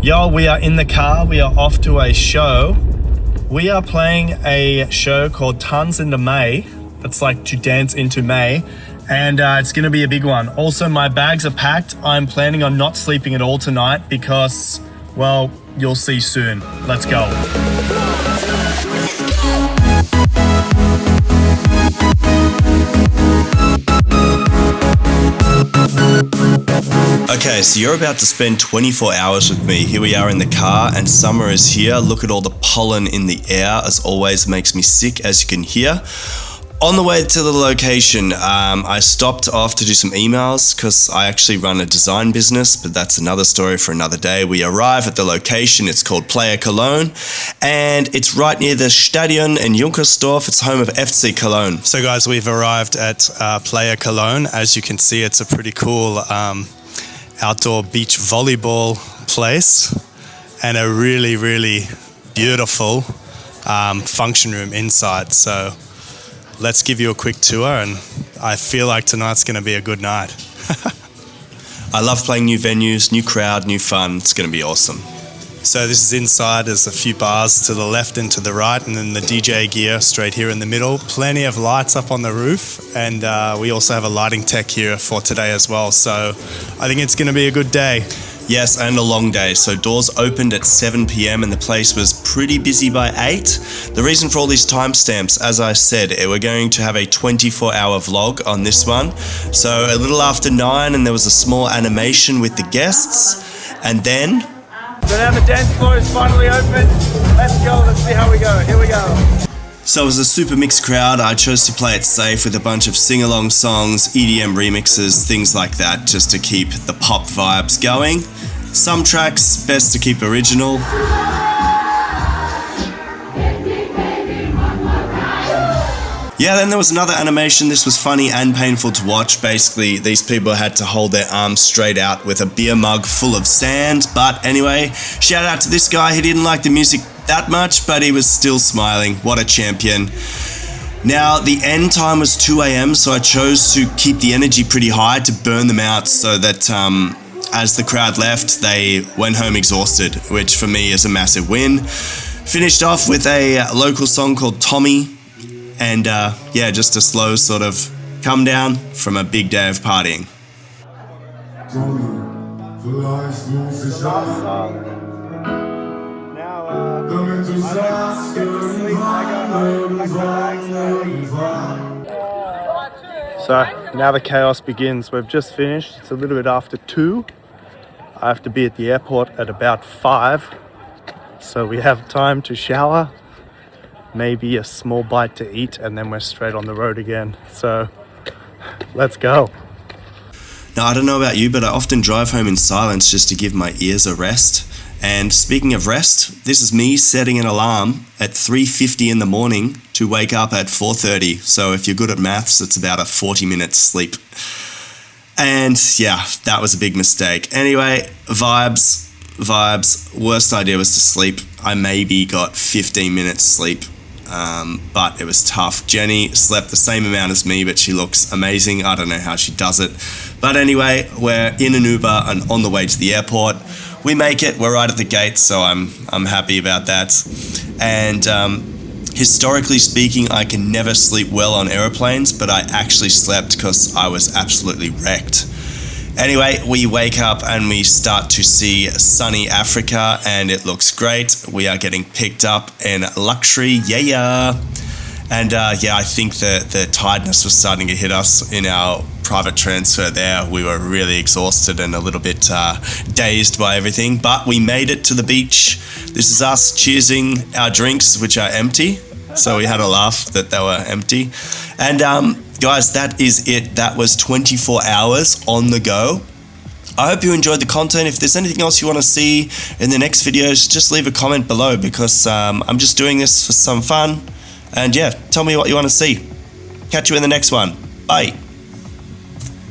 Yo, we are in the car. We are off to a show. We are playing a show called Tanz in the Mai. It's like to dance into May. And it's going to be a big one. Also, my bags are packed. I'm planning on not sleeping at all tonight because, well, you'll see soon. Let's go. Okay, so you're about to spend 24 hours with me. Here we are in the car and summer is here. Look at all the pollen in the air. As always, makes me sick, as you can hear. On the way to the location, I stopped off to do some emails because I actually run a design business, but that's another story for another day. We arrive at the location. It's called Playa Cologne, and it's right near the Stadion in Junkersdorf. It's home of FC Cologne. So guys, we've arrived at Playa Cologne. As you can see, it's a pretty cool outdoor beach volleyball place and a really, really beautiful function room inside. So let's give you a quick tour, and I feel like tonight's going to be a good night. I love playing new venues, new crowd, new fun. It's going to be awesome. So this is inside. There's a few bars to the left and to the right, and then the DJ gear straight here in the middle. Plenty of lights up on the roof, and we also have a lighting tech here for today as well. So I think it's going to be a good day. Yes, and a long day. So doors opened at 7 p.m. and the place was pretty busy by 8. The reason for all these timestamps, as I said, we're going to have a 24-hour vlog on this one. So a little after 9, and there was a small animation with the guests, and then... So now the dance floor is finally open. Let's go, let's see how we go. Here we go. So it was a super mixed crowd. I chose to play it safe with a bunch of sing-along songs, EDM remixes, things like that, just to keep the pop vibes going. Some tracks, best to keep original. Yeah, then there was another animation. This was funny and painful to watch. Basically, these people had to hold their arms straight out with a beer mug full of sand. But anyway, shout out to this guy. He didn't like the music that much, but he was still smiling. What a champion. Now, the end time was 2 a.m, so I chose to keep the energy pretty high to burn them out so that as the crowd left, they went home exhausted, which for me is a massive win. Finished off with a local song called Tommy, and yeah, just a slow sort of come down from a big day of partying. So now the chaos begins. We've just finished. It's a little bit after 2. I have to be at the airport at about 5. So we have time to shower, maybe a small bite to eat, and then we're straight on the road again. So let's go. Now, I don't know about you, but I often drive home in silence just to give my ears a rest. And speaking of rest, this is me setting an alarm at 3:50 in the morning to wake up at 4:30. So if you're good at maths, it's about a 40-minute sleep. And yeah, that was a big mistake. Anyway, vibes. Worst idea was to sleep. I maybe got 15 minutes sleep, but it was tough. Jenny slept the same amount as me, but she looks amazing. I don't know how she does it. But anyway, we're in an Uber and on the way to the airport. We make it. We're right at the gate, so I'm happy about that. And historically speaking, I can never sleep well on airplanes, but I actually slept because I was absolutely wrecked. Anyway, we wake up and we start to see sunny Africa, and it looks great. We are getting picked up in luxury, yeah. And yeah, I think the tiredness was starting to hit us in our private transfer there. We were really exhausted and a little bit dazed by everything, but we made it to the beach. This is us cheersing our drinks, which are empty. So we had a laugh that they were empty. And guys, that is it. That was 24 hours on the go. I hope you enjoyed the content. If there's anything else you want to see in the next videos, just leave a comment below, because I'm just doing this for some fun. And yeah, tell me what you want to see. Catch you in the next one. Bye.